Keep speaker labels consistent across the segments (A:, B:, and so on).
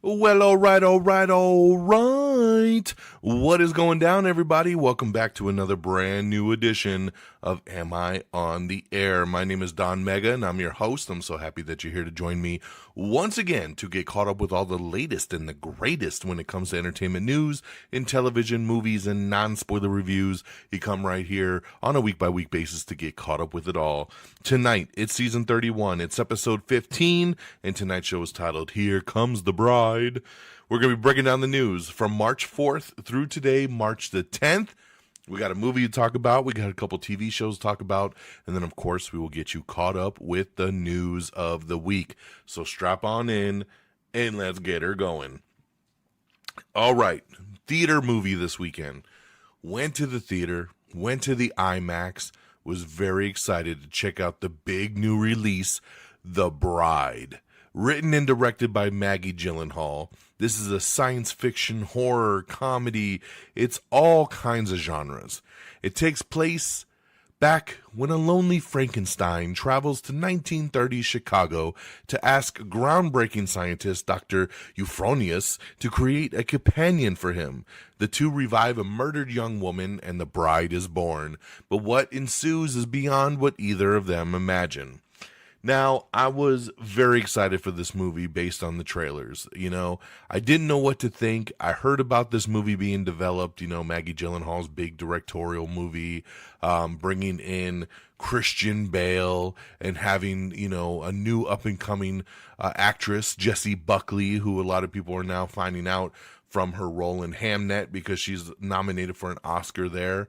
A: Well, all right. What is going down, everybody? Welcome back to another brand new edition of Am I on the Air? My name is DONMEGA, and I'm your host. I'm so happy that you're here to join me once again to get caught up with all the latest and the greatest when it comes to entertainment news in television, movies, and non-spoiler reviews. You come right here on a week-by-week basis to get caught up with it all. Tonight, it's season 31. It's episode 15, and tonight's show is titled Here Comes the Bride. We're going to be breaking down the news from March 4th through today, March the 10th. We got a movie to talk about. We got a couple TV shows to talk about. And then, of course, we will get you caught up with the news of the week. So strap on in and let's get her going. All right. Theater movie this weekend. Went to the theater, went to the IMAX, was very excited to check out the big new release, The Bride. Written and directed by Maggie Gyllenhaal. This is a science fiction, horror, comedy. It's all kinds of genres. It takes place back when a lonely Frankenstein travels to 1930s Chicago to ask groundbreaking scientist Dr. Euphronius to create a companion for him. The two revive a murdered young woman and the bride is born. But what ensues is beyond what either of them imagine. Now, I was very excited for this movie based on the trailers. You know, I didn't know what to think. I heard about this movie being developed, Maggie Gyllenhaal's big directorial movie, bringing in Christian Bale and having, a new up-and-coming actress, Jessie Buckley, who a lot of people are now finding out from her role in Hamnet because she's nominated for an Oscar there.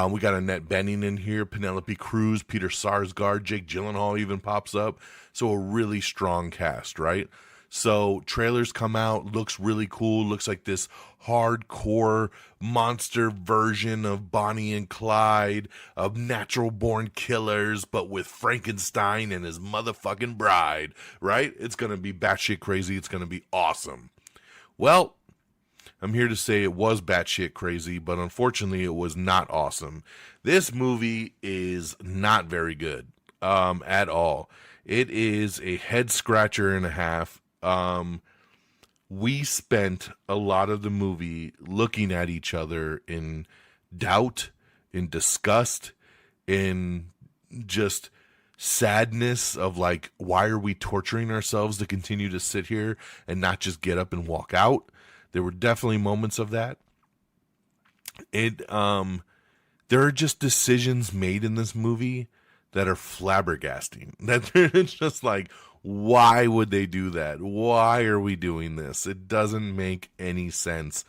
A: We got Annette Bening in here, Penelope Cruz, Peter Sarsgaard, Jake Gyllenhaal even pops up. So a really strong cast, right? So trailers come out, looks really cool. Looks like this hardcore monster version of Bonnie and Clyde, of natural born killers, but with Frankenstein and his motherfucking bride, right? It's going to be batshit crazy. It's going to be awesome. Well, I'm here to say it was batshit crazy, but unfortunately it was not awesome. This movie is not very good at all. It is a head scratcher and a half. We spent a lot of the movie looking at each other in doubt, in disgust, in just sadness of like, why are we torturing ourselves to continue to sit here and not just get up and walk out? There were definitely moments of that. There are just decisions made in this movie that are flabbergasting. That it's just like, why would they do that? Why are we doing this? It doesn't make any sense.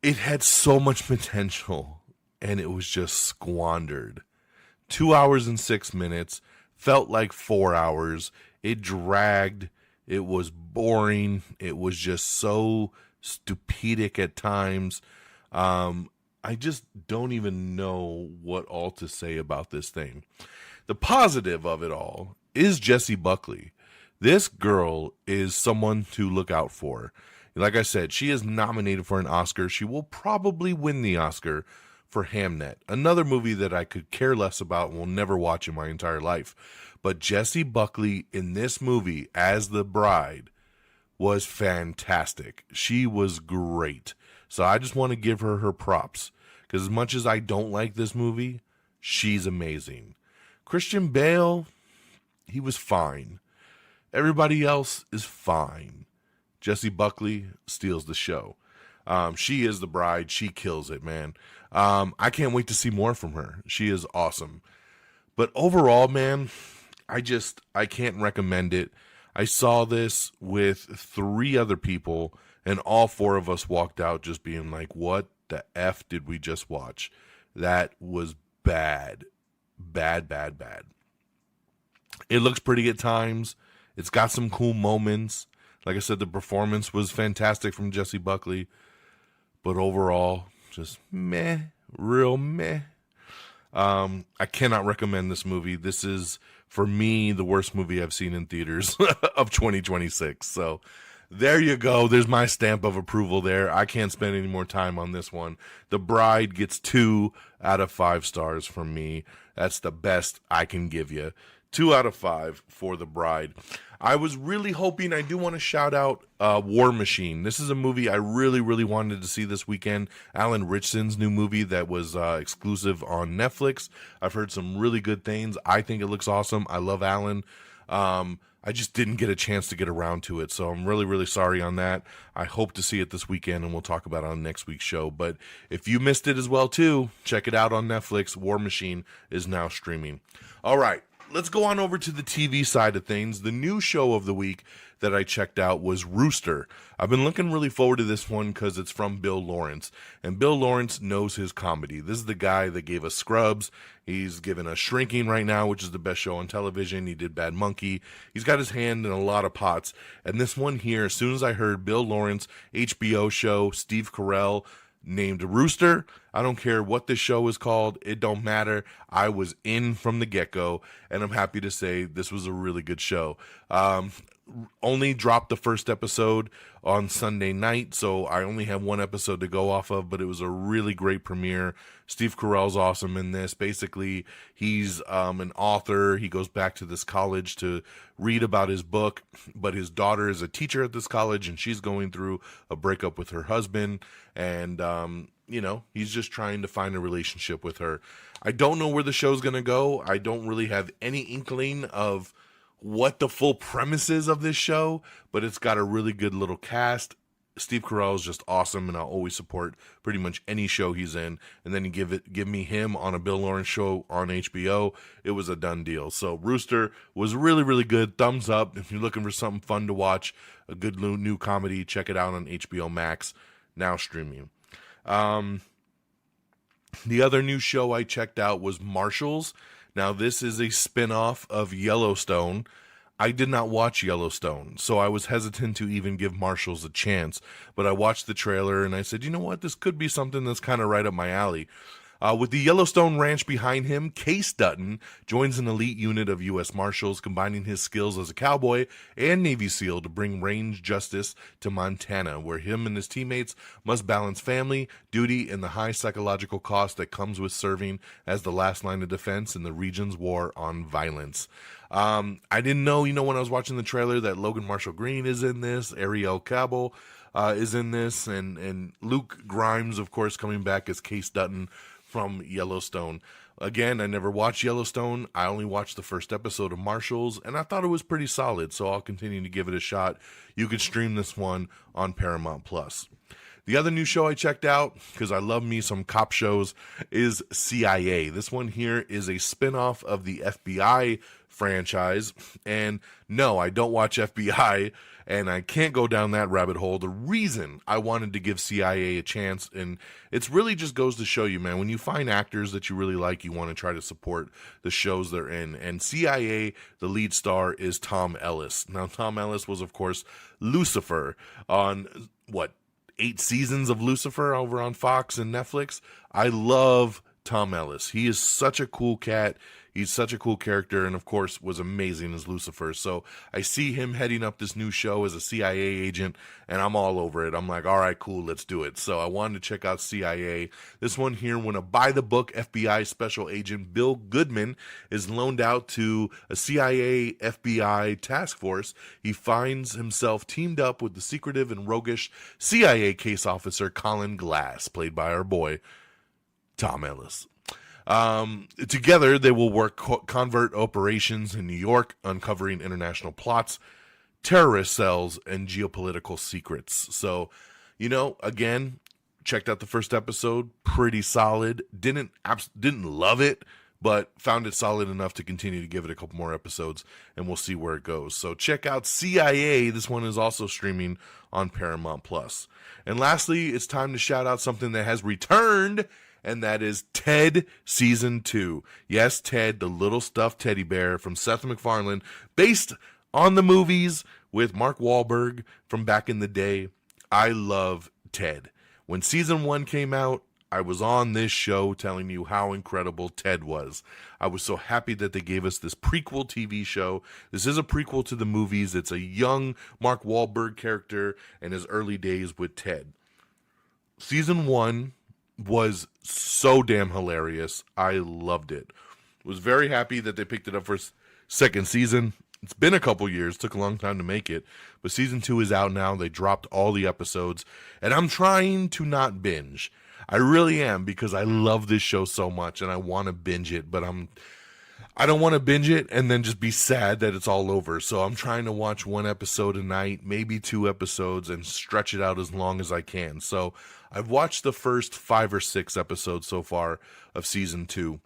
A: It had so much potential, and it was just squandered. 2 hours and 6 minutes, felt like 4 hours. It dragged. It was boring. It was just so stupidek at times. I just don't even know what all to say about this thing. The positive of it all is Jessie Buckley. This girl is someone to look out for. Like I said, she is nominated for an Oscar. She will probably win the Oscar for Hamnet, another movie that I could care less about and will never watch in my entire life. But Jessie Buckley in this movie as the bride was fantastic. She was great. So I just want to give her her props. Because as much as I don't like this movie, she's amazing. Christian Bale, he was fine. Everybody else is fine. Jessie Buckley steals the show. She is the bride. She kills it, man. I can't wait to see more from her. She is awesome. But overall, man, I can't recommend it. I saw this with 3 other people, and all 4 of us walked out just being like, what the F did we just watch? That was bad. Bad, bad, bad. It looks pretty at times. It's got some cool moments. Like I said, the performance was fantastic from Jessie Buckley. But overall, just meh, real meh. I cannot recommend this movie. This is, for me, the worst movie I've seen in theaters of 2026. So there you go. There's my stamp of approval there. I can't spend any more time on this one. The Bride gets 2 out of 5 stars from me. That's the best I can give you. 2 out of 5 for The Bride. I was really hoping, I do want to shout out War Machine. This is a movie I really, really wanted to see this weekend. Alan Ritchson's new movie that was exclusive on Netflix. I've heard some really good things. I think it looks awesome. I love Alan. I just didn't get a chance to get around to it, so I'm really, really sorry on that. I hope to see it this weekend, and we'll talk about it on next week's show. But if you missed it as well, too, check it out on Netflix. War Machine is now streaming. All right, let's go on over to the TV side of things. The new show of the week that I checked out was Rooster. I've been looking really forward to this one because it's from Bill Lawrence, and Bill Lawrence knows his comedy. This is the guy that gave us Scrubs. He's given us Shrinking right now, which is the best show on television. He did Bad Monkey. He's got his hand in a lot of pots. And this one here, as soon as I heard Bill Lawrence, HBO show, Steve Carell, named Rooster, I don't care what this show is called. It don't matter. I was in from the get-go, and I'm happy to say this was a really good show. Only dropped the first episode on Sunday night, so I only have one episode to go off of, but it was a really great premiere. Steve Carell's awesome in this. Basically, he's an author. He goes back to this college to read about his book, but his daughter is a teacher at this college, and she's going through a breakup with her husband, and he's just trying to find a relationship with her. I don't know where the show's going to go. I don't really have any inkling of what the full premise is of this show, but it's got a really good little cast. Steve Carell is just awesome, and I'll always support pretty much any show he's in. And then you give me him on a Bill Lawrence show on HBO. It was a done deal. So Rooster was really, really good. Thumbs up. If you're looking for something fun to watch, a good new comedy, check it out on HBO Max, now streaming. The other new show I checked out was Marshals. Now, this is a spin-off of Yellowstone. I did not watch Yellowstone, so I was hesitant to even give Marshals a chance. But I watched the trailer, and I said, you know what? This could be something that's kind of right up my alley. With the Yellowstone Ranch behind him, Case Dutton joins an elite unit of U.S. Marshals, combining his skills as a cowboy and Navy SEAL to bring range justice to Montana, where him and his teammates must balance family, duty, and the high psychological cost that comes with serving as the last line of defense in the region's war on violence. I didn't know, when I was watching the trailer, that Logan Marshall Green is in this, Ariel Cabell is in this, and Luke Grimes, of course, coming back as Case Dutton from Yellowstone. Again, I never watched Yellowstone. I only watched the first episode of Marshals, and I thought it was pretty solid, so I'll continue to give it a shot. You could stream this one on Paramount+. The other new show I checked out, because I love me some cop shows, is CIA. This one here is a spinoff of the FBI franchise, and no, I don't watch FBI, and I can't go down that rabbit hole. The reason I wanted to give CIA a chance, and it's really just goes to show you, man, when you find actors that you really like, you want to try to support the shows they're in. And CIA, the lead star, is Tom Ellis. Now, Tom Ellis was, of course, Lucifer on, 8 seasons of Lucifer over on Fox and Netflix. I love Tom Ellis. He is such a cool cat. He's such a cool character, and of course was amazing as Lucifer. So I see him heading up this new show as a CIA agent, and I'm all over it. I'm like, all right, cool, let's do it. So I wanted to check out CIA. This one here, when a by-the-book FBI special agent, Bill Goodman, is loaned out to a CIA FBI task force, he finds himself teamed up with the secretive and roguish CIA case officer Colin Glass, played by our boy Tom Ellis. Together, they will work covert operations in New York, uncovering international plots, terrorist cells, and geopolitical secrets. So, again, checked out the first episode, pretty solid. Didn't love it, but found it solid enough to continue to give it a couple more episodes, and we'll see where it goes. So check out CIA. This one is also streaming on Paramount+. And lastly, it's time to shout out something that has returned, and that is Ted Season 2. Yes, Ted, the little stuffed teddy bear from Seth MacFarlane, based on the movies with Mark Wahlberg from back in the day. I love Ted. When Season 1 came out, I was on this show telling you how incredible Ted was. I was so happy that they gave us this prequel TV show. This is a prequel to the movies. It's a young Mark Wahlberg character and his early days with Ted. Season 1 was so damn hilarious. I loved it. Was very happy that they picked it up for second season. It's been a couple years, took a long time to make it, but season 2 is out now. They dropped all the episodes, and I'm trying to not binge. I really am, because I love this show so much and I want to binge it, but I don't want to binge it and then just be sad that it's all over. So I'm trying to watch 1 episode a night, maybe 2 episodes, and stretch it out as long as I can. So I've watched the first 5 or 6 episodes so far of season 2.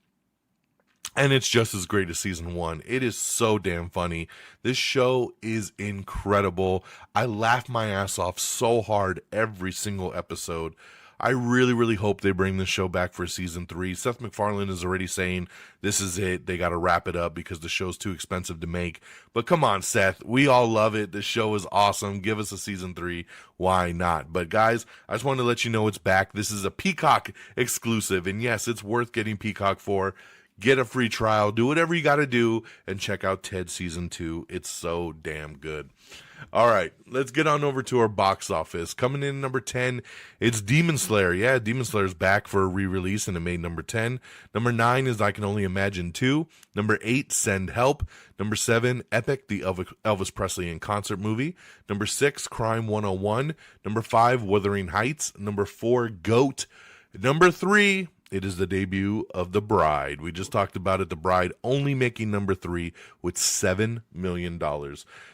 A: And it's just as great as season 1. It is so damn funny. This show is incredible. I laugh my ass off so hard every single episode. I really, really hope they bring this show back for season 3. Seth MacFarlane is already saying this is it. They got to wrap it up because the show's too expensive to make. But come on, Seth. We all love it. The show is awesome. Give us a season 3. Why not? But guys, I just wanted to let you know it's back. This is a Peacock exclusive. And yes, it's worth getting Peacock for. Get a free trial. Do whatever you got to do and check out Ted season 2. It's so damn good. All right, let's get on over to our box office. Coming in number 10, it's Demon Slayer. Yeah, Demon Slayer's back for a re-release and it made number 10. Number 9 is I Can Only Imagine 2. Number 8, Send Help. Number 7, Epic, the Elvis Presley in concert movie. Number 6, Crime 101. Number 5, Wuthering Heights. Number 4, Goat. Number 3, it is the debut of The Bride. We just talked about it. The Bride only making number 3 with $7 million.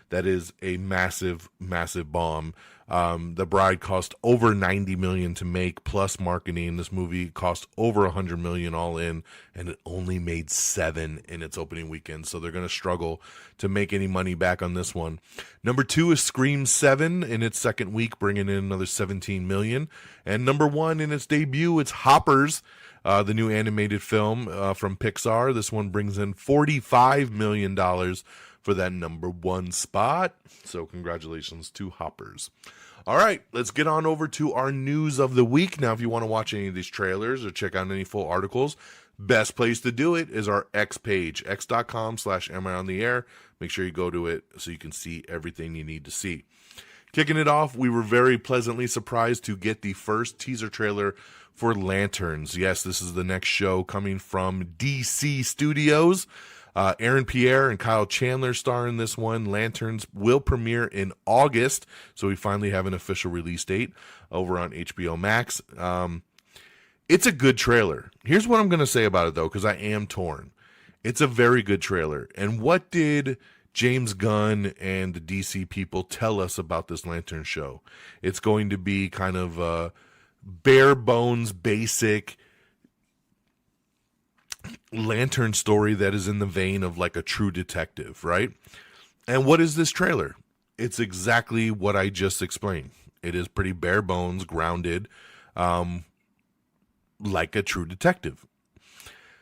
A: That is a massive, massive bomb. The Bride cost over $90 million to make, plus marketing. This movie cost over $100 million all in, and it only made $7 in its opening weekend. So they're going to struggle to make any money back on this one. Number 2 is Scream 7 in its second week, bringing in another $17 million. And number 1 in its debut, it's Hoppers, the new animated film from Pixar. This one brings in $45 million for that number 1 spot. So congratulations to Hoppers. All right, let's get on over to our news of the week. Now, if you want to watch any of these trailers or check out any full articles, best place to do it is our X page, x.com/amiontheair. Make sure you go to it so you can see everything you need to see. Kicking it off, we were very pleasantly surprised to get the first teaser trailer for Lanterns. Yes, this is the next show coming from DC Studios. Aaron Pierre and Kyle Chandler star in this one. Lanterns will premiere in August, so we finally have an official release date over on HBO Max. It's a good trailer. Here's what I'm going to say about it, though, because I am torn. It's a very good trailer. And what did James Gunn and the DC people tell us about this Lantern show? It's going to be kind of a bare bones, basic Lantern story that is in the vein of like a True Detective, right? And what is this trailer? It's exactly what I just explained. It is pretty bare bones, grounded, like a True Detective.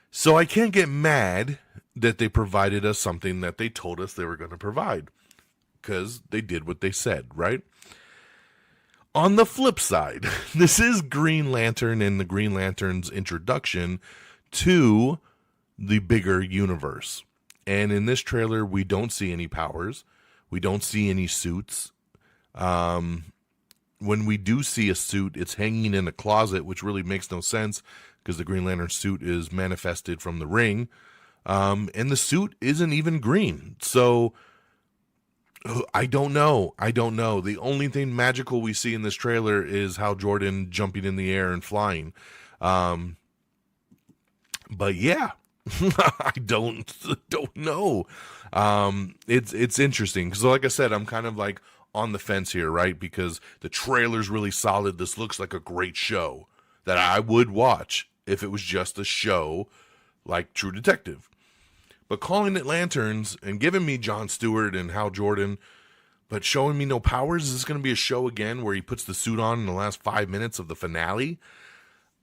A: So I can't get mad that they provided us something that they told us they were going to provide, because they did what they said, right? On the flip side, this is Green Lantern and the Green Lantern's introduction to the bigger universe. And in this trailer, we don't see any powers. We don't see any suits. When we do see a suit, it's hanging in a closet, which really makes no sense because the Green Lantern suit is manifested from the ring. And the suit isn't even green. So I don't know. The only thing magical we see in this trailer is Hal Jordan jumping in the air and flying. But yeah, I don't know. It's interesting because, like I said, I'm kind of like on the fence here, right? Because the trailer's really solid. This looks like a great show that I would watch if it was just a show like True Detective. But calling it Lanterns and giving me Jon Stewart and Hal Jordan, but showing me no powers, is this going to be a show again where he puts the suit on in the last 5 minutes of the finale?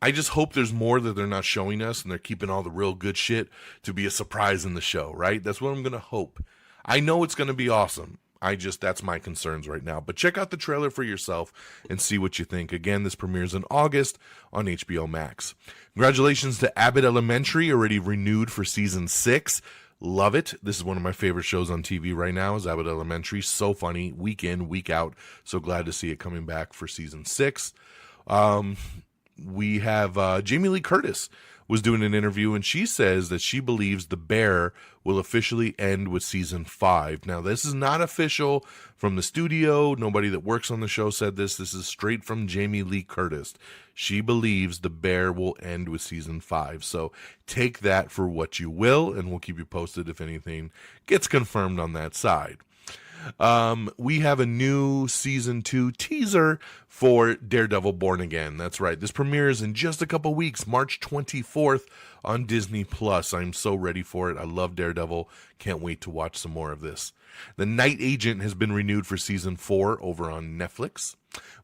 A: I just hope there's more that they're not showing us and they're keeping all the real good shit to be a surprise in the show, right? That's what I'm going to hope. I know it's going to be awesome. That's my concerns right now. But check out the trailer for yourself and see what you think. Again, this premieres in August on HBO Max. Congratulations to Abbott Elementary, already renewed for season 6. Love it. This is one of my favorite shows on TV right now, is Abbott Elementary. So funny, week in, week out. So glad to see it coming back for season 6. We have Jamie Lee Curtis was doing an interview, and she says that she believes The Bear will officially end with season 5. Now, this is not official from the studio. Nobody that works on the show said this. This is straight from Jamie Lee Curtis. She believes The Bear will end with season 5. So take that for what you will, and we'll keep you posted if anything gets confirmed on that side. We have a new season 2 teaser for Daredevil Born Again. That's right. This premieres in just a couple weeks, March 24th on Disney Plus. I'm so ready for it. I love Daredevil. Can't wait to watch some more of this. The Night Agent has been renewed for season 4 over on Netflix.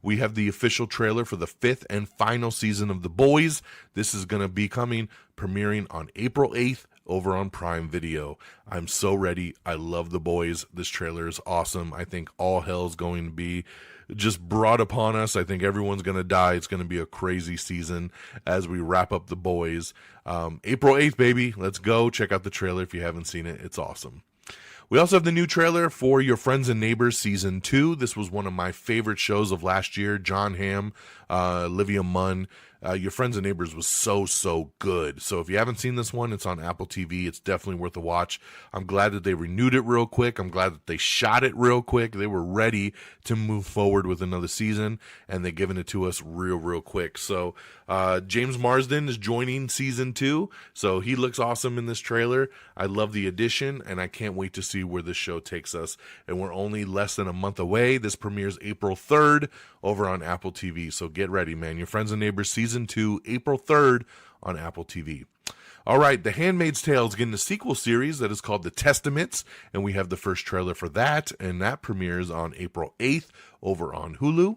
A: We have the official trailer for the 5th and final season of The Boys. This is going to be premiering on April 8th over on Prime Video. I'm so ready. I love The Boys. This trailer is awesome. I think all hell's going to be just brought upon us. I think everyone's going to die. It's going to be a crazy season as we wrap up The Boys. April 8th, baby. Let's go. Check out the trailer if you haven't seen it. It's awesome. We also have the new trailer for Your Friends and Neighbors Season 2. This was one of my favorite shows of last year. John Hamm, Olivia Munn. Your Friends and Neighbors was so good. So if you haven't seen this one, it's on Apple TV. It's definitely worth a watch. I'm glad that they renewed it real quick. I'm glad that they shot it real quick. They were ready to move forward with another season, and they're giving it to us real quick. So James Marsden is joining Season 2, so he looks awesome in this trailer. I love the addition, and I can't wait to see where this show takes us. And we're only less than a month away. This premieres April 3rd over on Apple TV. So get ready, man. Your Friends and Neighbors Season 2, April 3rd on Apple TV. All right, The Handmaid's Tale is getting a sequel series that is called The Testaments, and we have the first trailer for that, and that premieres on April 8th over on Hulu.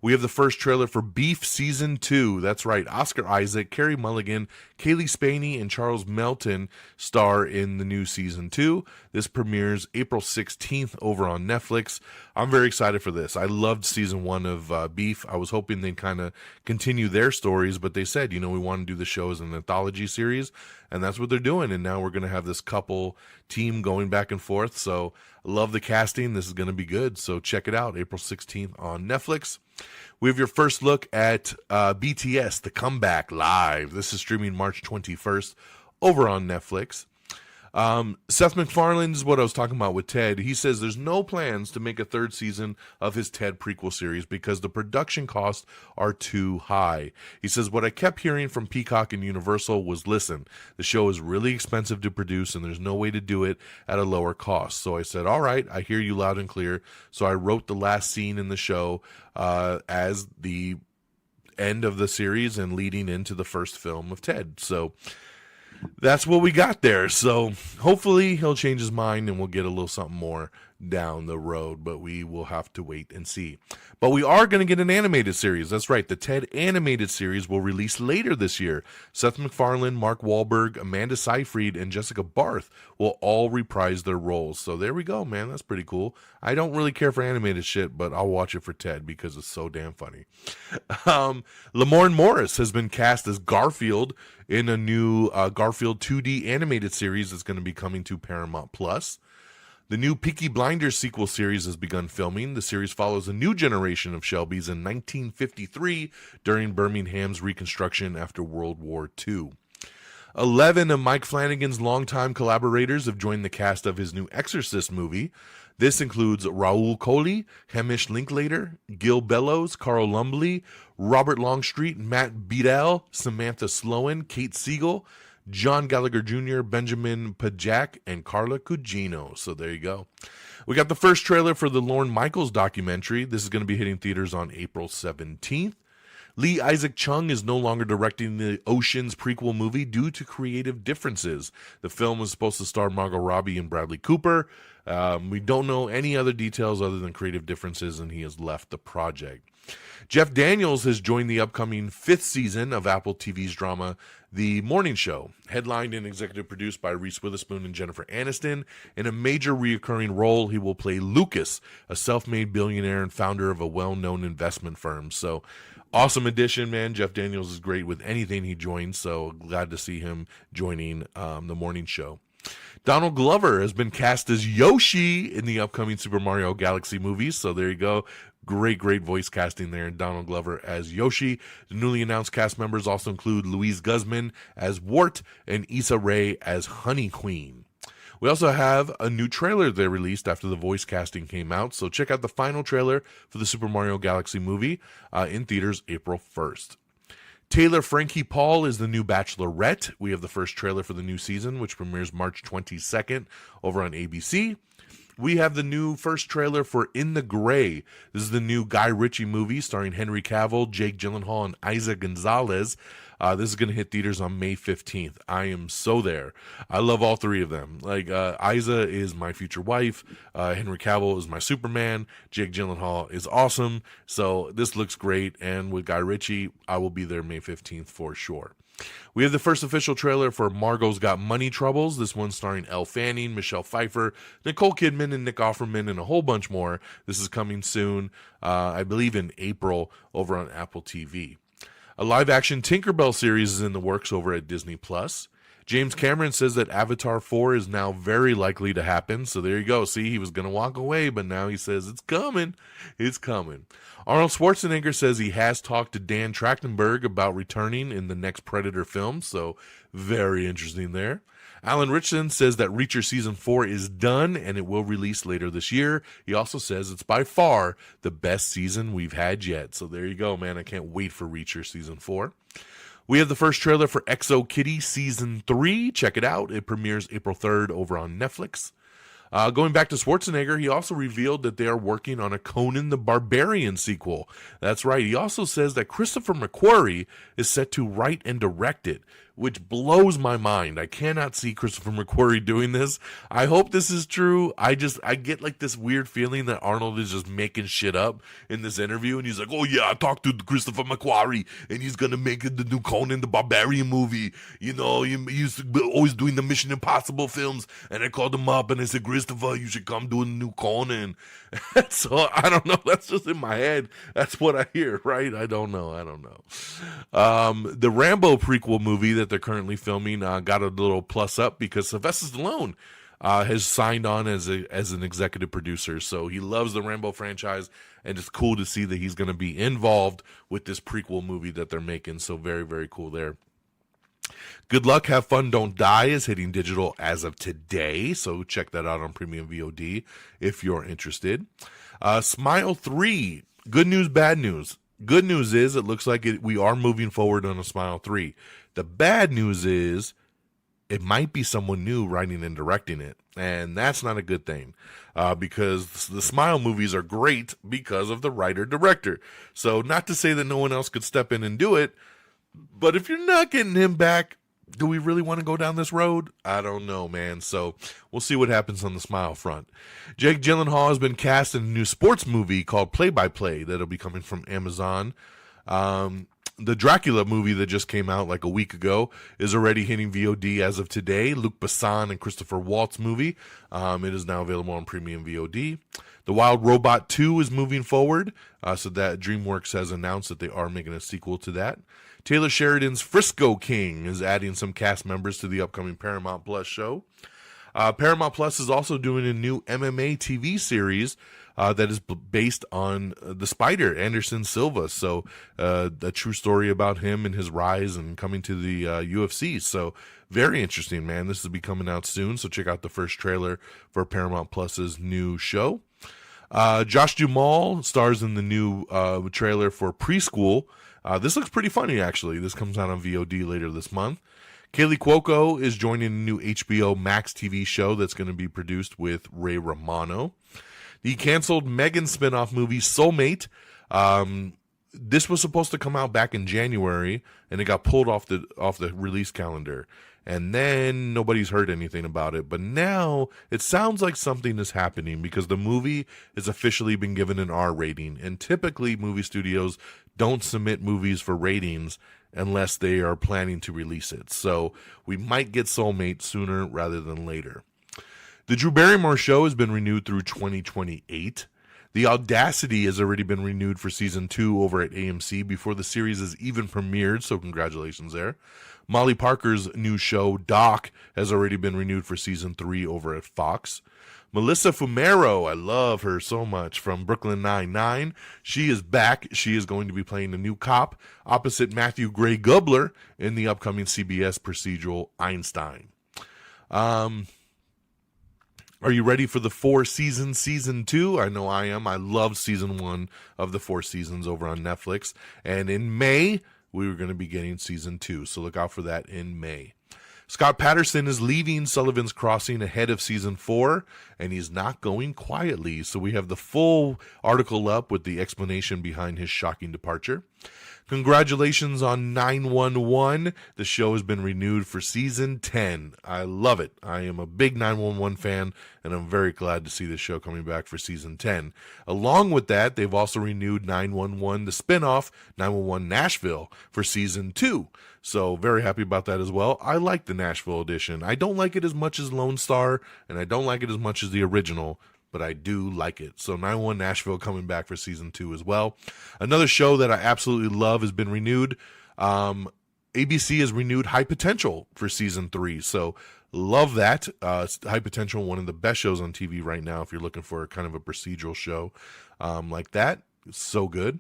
A: We have the first trailer for Beef Season 2. That's right. Oscar Isaac, Carey Mulligan, Kaylee Spaney, and Charles Melton star in the new Season 2. This premieres April 16th over on Netflix. I'm very excited for this. I loved Season 1 of Beef. I was hoping they'd kind of continue their stories, but they said, we want to do the show as an anthology series, and that's what they're doing. And now we're going to have this couple team going back and forth. So I love the casting. This is going to be good. So check it out, April 16th on Netflix. We have your first look at BTS, The Comeback Live. This is streaming March 21st over on Netflix. Seth MacFarlane is what I was talking about with Ted. He says there's no plans to make a third season of his Ted prequel series because the production costs are too high. He says, what I kept hearing from Peacock and Universal was, listen, the show is really expensive to produce and there's no way to do it at a lower cost. So I said, all right, I hear you loud and clear. So I wrote the last scene in the show as the end of the series and leading into the first film of Ted. So that's what we got there. So hopefully he'll change his mind and we'll get a little something more down the road, but we will have to wait and see. But we are going to get an animated series. That's right. The Ted animated series will release later this year. Seth MacFarlane, Mark Wahlberg, Amanda Seyfried, and Jessica Barth will all reprise their roles. So there we go, man. That's pretty cool. I don't really care for animated shit, but I'll watch it for Ted because it's so damn funny. Lamorne Morris has been cast as Garfield in a new Garfield 2D animated series that's going to be coming to Paramount Plus. The new Peaky Blinders sequel series has begun filming. The series follows a new generation of Shelbys in 1953 during Birmingham's reconstruction after World War II. 11 of Mike Flanagan's longtime collaborators have joined the cast of his new Exorcist movie. This includes Raoul Coley, Hamish Linklater, Gil Bellows, Carl Lumbly, Robert Longstreet, Matt Beadle, Samantha Sloan, Kate Siegel, John Gallagher Jr., Benjamin Pajak, and Carla Cugino. So there you go. We got the first trailer for the Lorne Michaels documentary. This is going to be hitting theaters on April 17th. Lee Isaac Chung is no longer directing the Oceans prequel movie due to creative differences. The film was supposed to star Margot Robbie and Bradley Cooper. We don't know any other details other than creative differences, and he has left the project. Jeff Daniels has joined the upcoming 5th season of Apple TV's drama The Morning Show, headlined and executive produced by Reese Witherspoon and Jennifer Aniston. In a major reoccurring role, he will play Lucas, a self-made billionaire and founder of a well-known investment firm. So, awesome addition, man. Jeff Daniels is great with anything he joins, so glad to see him joining The Morning Show. Donald Glover has been cast as Yoshi in the upcoming Super Mario Galaxy movies. So there you go. Great voice casting there. Donald Glover as Yoshi. The newly announced cast members also include Louise Guzman as Wart and Issa Rae as Honey Queen. We also have a new trailer they released after the voice casting came out. So check out the final trailer for the Super Mario Galaxy movie in theaters April 1st. Taylor Frankie Paul is the new Bachelorette. We have the first trailer for the new season, which premieres March 22nd over on ABC. We have the new first trailer for In the Gray. This is the new Guy Ritchie movie starring Henry Cavill, Jake Gyllenhaal, and Isa Gonzalez. This is going to hit theaters on May 15th. I am so there. I love all three of them. Like, Isa is my future wife. Henry Cavill is my Superman. Jake Gyllenhaal is awesome. So this looks great. And with Guy Ritchie, I will be there May 15th for sure. We have the first official trailer for Margot's Got Money Troubles. This one starring Elle Fanning, Michelle Pfeiffer, Nicole Kidman, and Nick Offerman, and a whole bunch more. This is coming soon, I believe in April, over on Apple TV. A live-action Tinkerbell series is in the works over at Disney+. James Cameron says that Avatar 4 is now very likely to happen. So there you go. See, he was going to walk away, but now he says it's coming. It's coming. Arnold Schwarzenegger says he has talked to Dan Trachtenberg about returning in the next Predator film. So very interesting there. Alan Richardson says that Reacher Season 4 is done and it will release later this year. He also says it's by far the best season we've had yet. So there you go, man. I can't wait for Reacher Season 4. We have the first trailer for Exo Kitty Season 3. Check it out. It premieres April 3rd over on Netflix. Going back to Schwarzenegger, he also revealed that they are working on a Conan the Barbarian sequel. That's right. He also says that Christopher McQuarrie is set to write and direct it, which blows my mind. I cannot see Christopher McQuarrie doing this. I hope this is true. I get like this weird feeling that Arnold is just making shit up in this interview, and he's like, oh yeah, I talked to Christopher McQuarrie, and he's gonna make the new Conan the Barbarian movie. You know, he used to be always doing the Mission Impossible films, and I called him up, and I said, Christopher, you should come do a new Conan. So, I don't know. That's just in my head. That's what I hear, right? I don't know. The Rambo prequel movie that they're currently filming got a little plus up because Sylvester Stallone has signed on as an executive producer. So he loves the Rambo franchise, and it's cool to see that he's going to be involved with this prequel movie that they're making. So very, very cool there. Good Luck, Have Fun, Don't Die is hitting digital as of today, so check that out on Premium VOD if you're interested. Smile 3, good news, bad news. Good news is it looks like we are moving forward on a Smile 3. The bad news is it might be someone new writing and directing it, and that's not a good thing because the Smile movies are great because of the writer-director. So not to say that no one else could step in and do it, but if you're not getting him back, do we really want to go down this road? I don't know, man. So we'll see what happens on the Smile front. Jake Gyllenhaal has been cast in a new sports movie called Play by Play that'll be coming from Amazon. The Dracula movie that just came out like a week ago is already hitting VOD as of today. Luc Besson and Christopher Waltz movie. It is now available on Premium VOD. The Wild Robot 2 is moving forward, so that DreamWorks has announced that they are making a sequel to that. Taylor Sheridan's Frisco King is adding some cast members to the upcoming Paramount Plus show. Paramount Plus is also doing a new MMA TV series that is based on the Spider, Anderson Silva. So a true story about him and his rise and coming to the UFC. So very interesting, man. This will be coming out soon. So check out the first trailer for Paramount Plus's new show. Josh Duhamel stars in the new trailer for Preschool. This looks pretty funny, actually. This comes out on VOD later this month. Kaylee Cuoco is joining a new HBO Max TV show that's going to be produced with Ray Romano. The canceled Megan spinoff movie Soulmate. This was supposed to come out back in January, and it got pulled off the release calendar. And then nobody's heard anything about it. But now it sounds like something is happening because the movie has officially been given an R rating. And typically movie studios don't submit movies for ratings unless they are planning to release it. So we might get Soulmate sooner rather than later. The Drew Barrymore Show has been renewed through 2028. The Audacity has already been renewed for season 2 over at AMC before the series is even premiered, so congratulations there. Molly Parker's new show, Doc, has already been renewed for season 3 over at Fox. Melissa Fumero, I love her so much, from Brooklyn Nine-Nine. She is back. She is going to be playing a new cop opposite Matthew Gray Gubler in the upcoming CBS procedural Einstein. Are you ready for the 4 seasons, season 2? I know I am. I love season 1 of the 4 seasons over on Netflix. And in May, we were going to be getting season 2. So look out for that in May. Scott Patterson is leaving Sullivan's Crossing ahead of season 4, and he's not going quietly. So we have the full article up with the explanation behind his shocking departure. Congratulations on 911. The show has been renewed for season 10. I love it. I am a big 911 fan, and I'm very glad to see the show coming back for season 10. Along with that, they've also renewed 911, the spinoff, 911 Nashville, for season 2. So very happy about that as well. I like the Nashville edition. I don't like it as much as Lone Star, and I don't like it as much as the original, but I do like it. So 911 Nashville coming back for season 2 as well. Another show that I absolutely love has been renewed. ABC has renewed High Potential for season 3. So love that. High Potential, one of the best shows on TV right now if you're looking for kind of a procedural show like that. It's so good.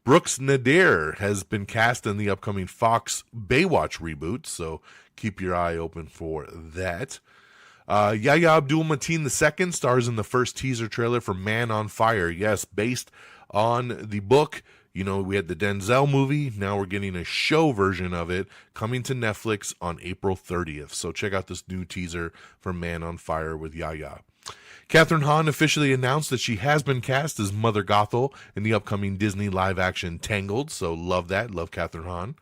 A: Brooks Nader has been cast in the upcoming Fox Baywatch reboot, so keep your eye open for that. Yahya Abdul-Mateen II stars in the first teaser trailer for Man on Fire. Yes, based on the book. You know, we had the Denzel movie. Now we're getting a show version of it coming to Netflix on April 30th. So check out this new teaser for Man on Fire with Yahya. Kathryn Hahn officially announced that she has been cast as Mother Gothel in the upcoming Disney live-action Tangled. So love that. Love Kathryn Hahn.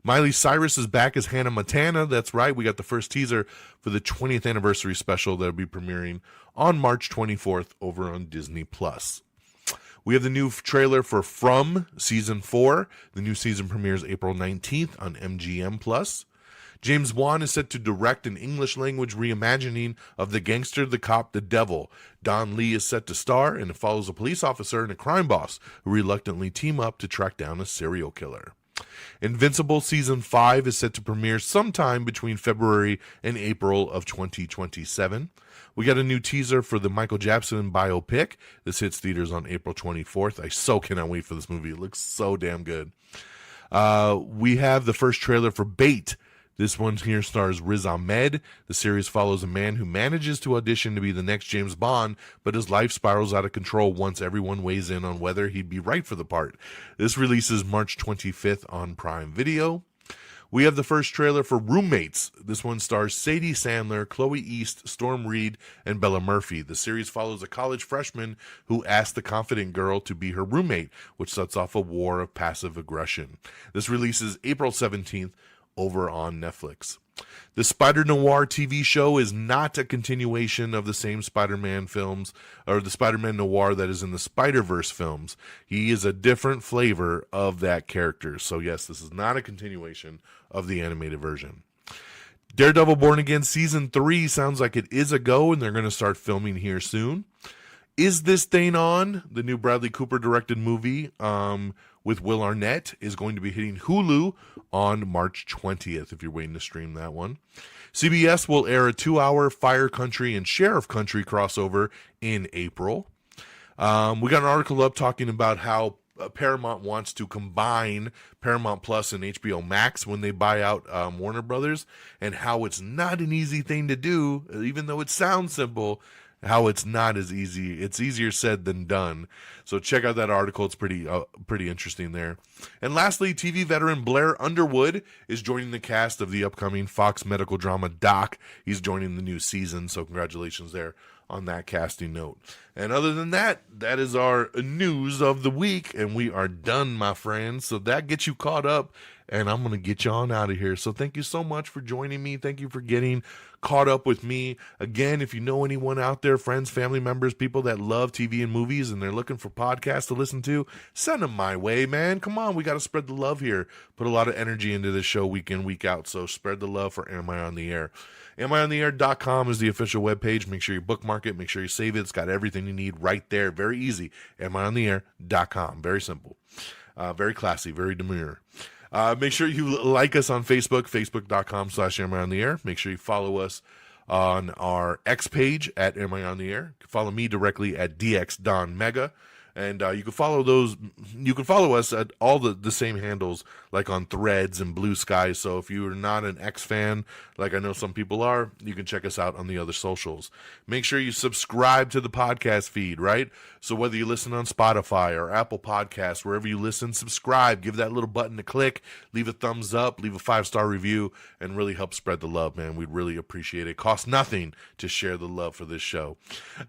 A: Miley Cyrus is back as Hannah Montana. That's right. We got the first teaser for the 20th anniversary special that will be premiering on March 24th over on Disney+. We have the new trailer for From Season 4. The new season premieres April 19th on MGM+. James Wan is set to direct an English-language reimagining of The Gangster, the Cop, the Devil. Don Lee is set to star, and it follows a police officer and a crime boss who reluctantly team up to track down a serial killer. Invincible Season 5 is set to premiere sometime between February and April of 2027. We got a new teaser for the Michael Jackson biopic. This hits theaters on April 24th. I so cannot wait for this movie. It looks so damn good. We have the first trailer for Bait. This one here stars Riz Ahmed. The series follows a man who manages to audition to be the next James Bond, but his life spirals out of control once everyone weighs in on whether he'd be right for the part. This releases March 25th on Prime Video. We have the first trailer for Roommates. This one stars Sadie Sandler, Chloe East, Storm Reed, and Bella Murphy. The series follows a college freshman who asks the confident girl to be her roommate, which sets off a war of passive aggression. This releases April 17th over on Netflix. The Spider Noir TV show is not a continuation of the same Spider-Man films, or the Spider-Man Noir that is in the Spider-Verse films. He is a different flavor of that character. So yes, this is not a continuation of the animated version. Daredevil Born Again Season 3 sounds like it is a go, and they're going to start filming here soon. Is This Thing On? The new Bradley Cooper directed movie with Will Arnett is going to be hitting Hulu on March 20th if you're waiting to stream that one. CBS will air a 2-hour Fire Country and Sheriff Country crossover in April. We got an article up talking about how Paramount wants to combine Paramount Plus and HBO Max when they buy out Warner Brothers, and how it's not an easy thing to do, even though it sounds simple. How it's not as easy. It's easier said than done. So check out that article. It's pretty interesting there. And lastly, TV veteran Blair Underwood is joining the cast of the upcoming Fox medical drama Doc. He's joining the new season, so congratulations there on that casting note. And other than that, that is our news of the week, and we are done, my friends. So that gets you caught up, and I'm going to get you on out of here. So thank you so much for joining me. Thank you for getting caught up with me. Again, if you know anyone out there, friends, family members, people that love TV and movies, and they're looking for podcasts to listen to, send them my way, man. Come on, we got to spread the love here. Put a lot of energy into this show week in, week out. So spread the love for Am I on the Air? amiontheair.com is the official webpage. Make sure you bookmark it. Make sure you save it. It's got everything you need right there. Very easy. amiontheair.com. Very simple. Very classy. Very demure. Make sure you like us on Facebook, facebook.com/amiontheair. Make sure you follow us on our X page at Am I on the Air. Follow me directly at DXDonMega. And you can follow those. You can follow us at all the same handles, like on Threads and Blue Sky. So if you're not an X fan, like I know some people are, you can check us out on the other socials. Make sure you subscribe to the podcast feed, right? So whether you listen on Spotify or Apple Podcasts, wherever you listen, subscribe. Give that little button a click. Leave a thumbs up. Leave a 5-star review, and really help spread the love, man. We'd really appreciate it. It costs nothing to share the love for this show.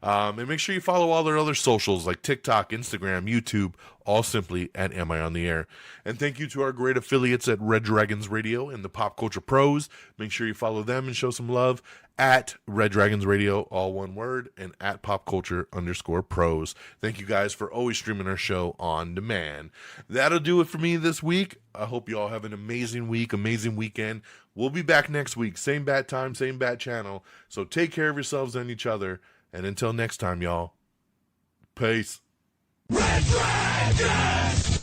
A: And make sure you follow all their other socials like TikTok, Instagram, YouTube, all simply at Am I on the Air. And thank you to our great affiliates at Red Dragons Radio and the Pop Culture Pros. Make sure you follow them and show some love at Red Dragons Radio, all one word, and at PopCulture_Pros. Thank you guys for always streaming our show on demand. That'll do it for me this week. I hope you all have an amazing week, amazing weekend. We'll be back next week. Same bat time, same bat channel. So take care of yourselves and each other. And until next time, y'all, peace. Red Dragons!